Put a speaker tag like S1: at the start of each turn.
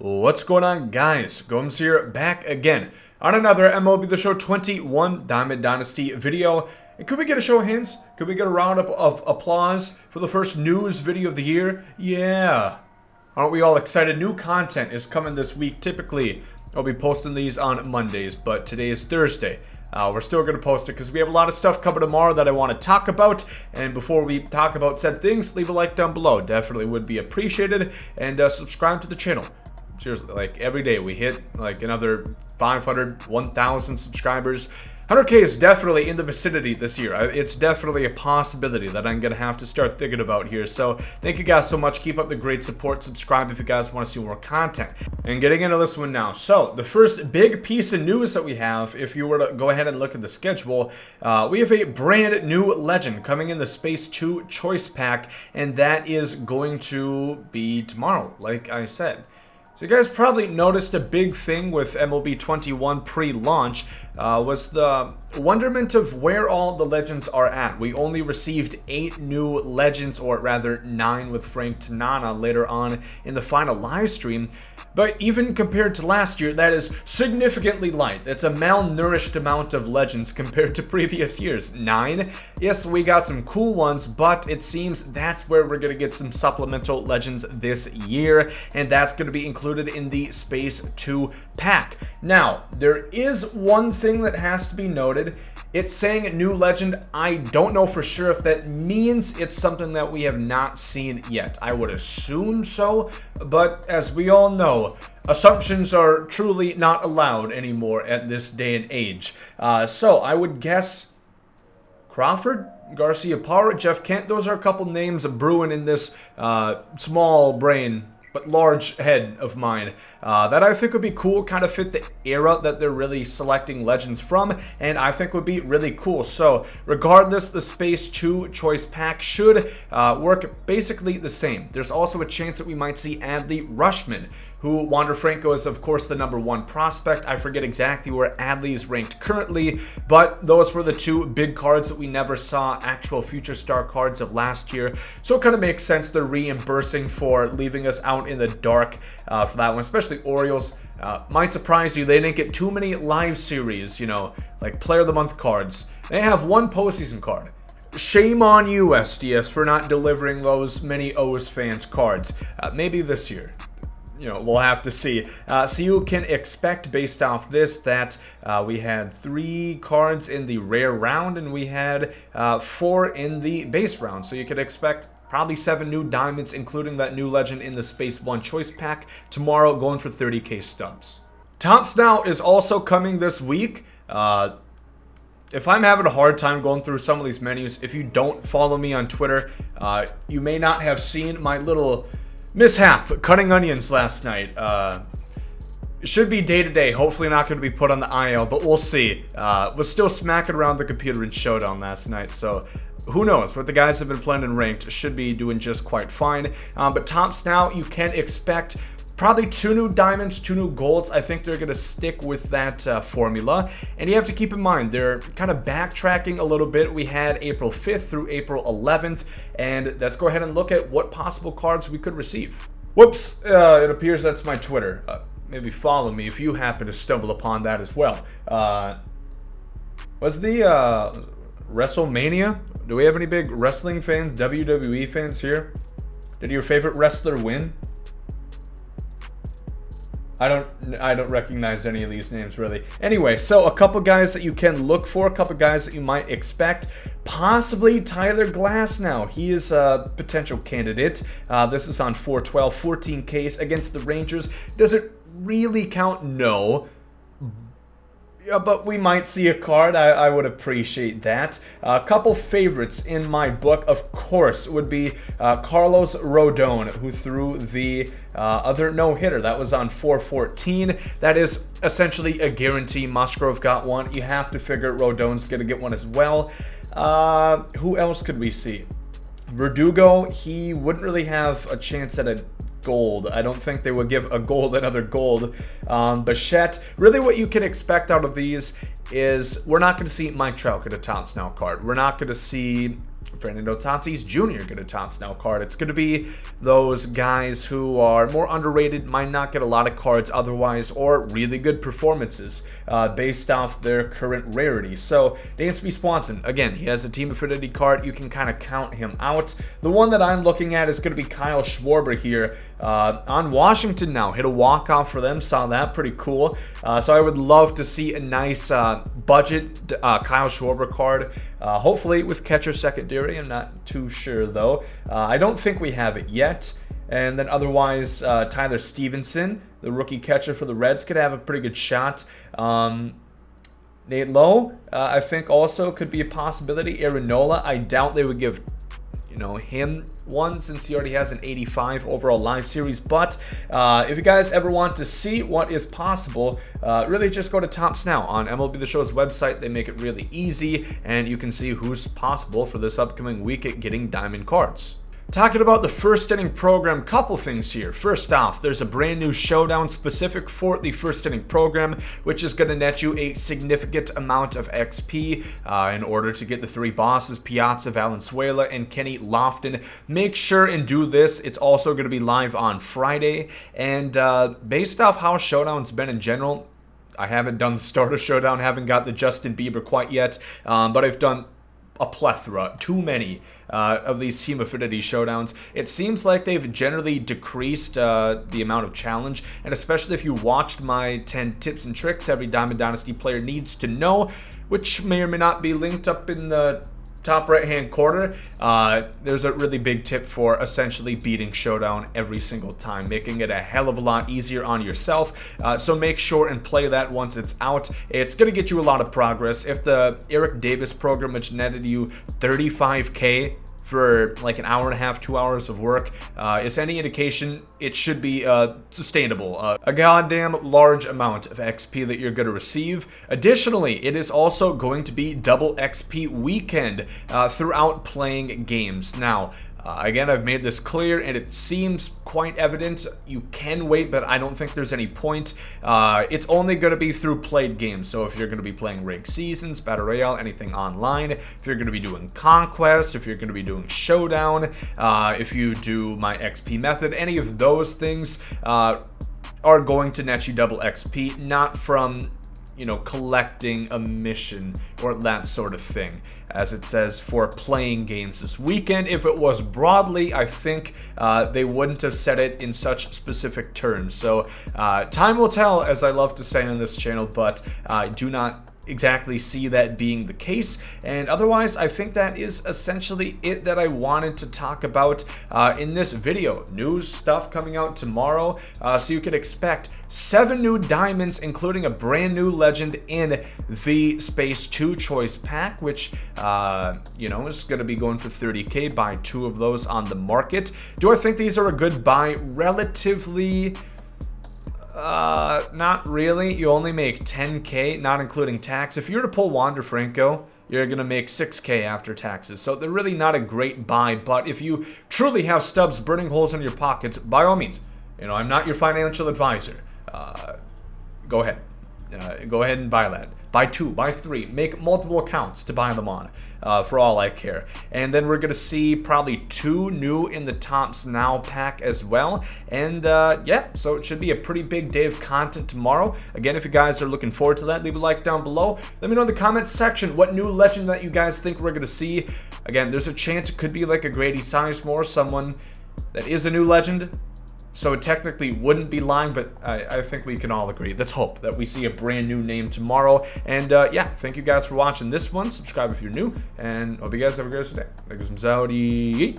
S1: What's going on, guys? Gomes here, back again on another MLB The Show 21 Diamond Dynasty video. And could we get a show of hands? Could we get a round of applause for the first news video of the year? Yeah. Aren't we all excited? New content is coming this week. Typically, I'll be posting these on Mondays, but today is Thursday. We're still going to post it because we have a lot of stuff coming tomorrow that I want to talk about. And before we talk about said things, leave a like down below. Definitely would be appreciated. And subscribe to the channel. Seriously, like every day we hit like another 500, 1,000 subscribers. 100K is definitely in the vicinity this year. It's definitely a possibility that I'm going to have to start thinking about here. So thank you guys so much. Keep up the great support. Subscribe if you guys want to see more content. And getting into this one now. So the first big piece of news that we have, if you were to go ahead and look at the schedule, we have a brand new legend coming in the Space 2 Choice Pack. And that is going to be tomorrow, like I said. So you guys probably noticed a big thing with MLB 21 pre-launch was the wonderment of where all the legends are at. We only received 8 new legends, or rather 9 with Frank Tanana later on in the final live stream. But even compared to last year, that is significantly light. That's a malnourished amount of legends compared to previous years. 9? Yes, we got some cool ones, but it seems that's where we're going to get some supplemental legends this year, and that's going to be included in the Space 2 pack. Now, there is one thing that has to be noted. It's saying new legend. I don't know for sure if that means it's something that we have not seen yet. I would assume so, but as we all know, assumptions are truly not allowed anymore at this day and age. So I would guess Crawford, Garcia Parra, Jeff Kent. Those are a couple names brewing in this small brain but large head of mine that I think would be cool, kind of fit the era that they're really selecting legends from, and I think would be really cool. So regardless, the Space 2 Choice Pack should work basically the same. There's also a chance that we might see Adley Rutschman, who Wander Franco is of course the #1 prospect. I forget exactly where Adley is ranked currently, but those were the 2 big cards that we never saw actual future star cards of last year. So it kind of makes sense they're reimbursing for leaving us out in the dark for that one, especially Orioles. Might surprise you, they didn't get too many live series, you know, like player of the month cards. They have 1 postseason card. Shame on you, SDS, for not delivering those many O's fans cards. Maybe this year. You know, we'll have to see. So you can expect, based off this, that we had 3 cards in the rare round, and we had 4 in the base round. So you could expect probably 7 new diamonds, including that new legend in the Space 1 Choice Pack, tomorrow, going for 30K stubs. Tops Now is also coming this week. If I'm having a hard time going through some of these menus, if you don't follow me on Twitter, you may not have seen my little mishap cutting onions last night. It should be day to day. Hopefully not going to be put on the IL, but we'll see. Was still smacking around the computer in Showdown last night, so who knows? What the guys have been playing in ranked should be doing just quite fine. But Tops Now, you can expect probably 2 new diamonds, 2 new golds. I think they're going to stick with that formula. And you have to keep in mind, they're kind of backtracking a little bit. We had April 5th through April 11th. And let's go ahead and look at what possible cards we could receive. Whoops, it appears that's my Twitter. Maybe follow me if you happen to stumble upon that as well. Was the WrestleMania? Do we have any big wrestling fans, WWE fans here? Did your favorite wrestler win? I don't recognize any of these names really. Anyway, so a couple guys that you can look for, a couple guys that you might expect. Possibly Tyler Glasnow. He is a potential candidate. This is on 412, 14Ks against the Rangers. Does it really count? No. Yeah, but we might see a card. I would appreciate that. A couple favorites in my book, of course, would be Carlos Rodon, who threw the other no-hitter. That was on 414. That is essentially a guarantee. Musgrove got one. You have to figure Rodon's going to get one as well. Who else could we see? Verdugo, he wouldn't really have a chance at a gold. I don't think they would give a gold another gold. Bichette, really what you can expect out of these is we're not going to see Mike Trout get a Tops Now card. We're not going to see Fernando Tatis Jr. get a Topps Now card. It's going to be those guys who are more underrated, might not get a lot of cards otherwise, or really good performances based off their current rarity. So Dansby Swanson, again, he has a Team Affinity card. You can kind of count him out. The one that I'm looking at is going to be Kyle Schwarber here on Washington now. Hit a walk-off for them. Saw that. Pretty cool. So I would love to see a nice budget Kyle Schwarber card. Hopefully with catcher secondary. I'm not too sure though. I don't think we have it yet. And then otherwise, Tyler Stevenson, the rookie catcher for the Reds, could have a pretty good shot. Nate Lowe, I think also could be a possibility. Aaron Nola, I doubt they would give him one since he already has an 85 overall live series. But if you guys ever want to see what is possible, really just go to Topps Now on MLB The Show's website. They make it really easy, and you can see who's possible for this upcoming week at getting diamond cards. Talking about the first inning program, couple things here. First off, there's a brand new showdown specific for the first inning program, which is going to net you a significant amount of XP in order to get the three bosses, Piazza, Valenzuela, and Kenny Lofton. Make sure and do this. It's also going to be live on Friday. And based off how showdown's been in general, I haven't done the starter showdown, haven't got the Justin Bieber quite yet, but I've done a plethora, too many of these Team Affinity showdowns. It seems like they've generally decreased the amount of challenge, and especially if you watched my 10 tips and tricks every Diamond Dynasty player needs to know, which may or may not be linked up in the top right hand corner. There's a really big tip for essentially beating showdown every single time, making it a hell of a lot easier on yourself. So make sure and play that once it's out. It's going to get you a lot of progress. If the Eric Davis program, which netted you 35K for like an hour and a half, 2 hours of work, is any indication, it should be sustainable. A goddamn large amount of XP that you're going to receive. Additionally, it is also going to be double XP weekend throughout playing games. Now, again, I've made this clear, and it seems quite evident. You can wait, but I don't think there's any point. It's only going to be through played games. So if you're going to be playing ranked seasons, Battle Royale, anything online, if you're going to be doing Conquest, if you're going to be doing Showdown, if you do my XP method, any of those things are going to net you double XP, not from collecting a mission or that sort of thing, as it says for playing games this weekend. If it was broadly, I think they wouldn't have said it in such specific terms. So time will tell, as I love to say on this channel, but I do not exactly see that being the case. And otherwise, I think that is essentially it that I wanted to talk about in this video. News stuff coming out tomorrow, so you can expect 7 new diamonds, including a brand new legend in the Space 2 choice pack, which is going to be going for 30K. Buy 2 of those on the market. Do I think these are a good buy? Relatively, not really. You only make 10K, not including tax. If you were to pull Wander Franco, you're going to make 6K after taxes. So they're really not a great buy, but if you truly have Stubs burning holes in your pockets, by all means, I'm not your financial advisor. Go ahead. Go ahead and buy that. Buy 2, buy 3, make multiple accounts to buy them on, for all I care. And then we're going to see probably 2 new in the Topps Now pack as well. And yeah, so it should be a pretty big day of content tomorrow. Again, if you guys are looking forward to that, leave a like down below. Let me know in the comments section what new legend that you guys think we're going to see. Again, there's a chance it could be like a Grady Sizemore, someone that is a new legend. So it technically wouldn't be lying, but I think we can all agree. Let's hope that we see a brand new name tomorrow. And yeah, thank you guys for watching this one. Subscribe if you're new, and hope you guys have a great day. Thank you, some Saudi.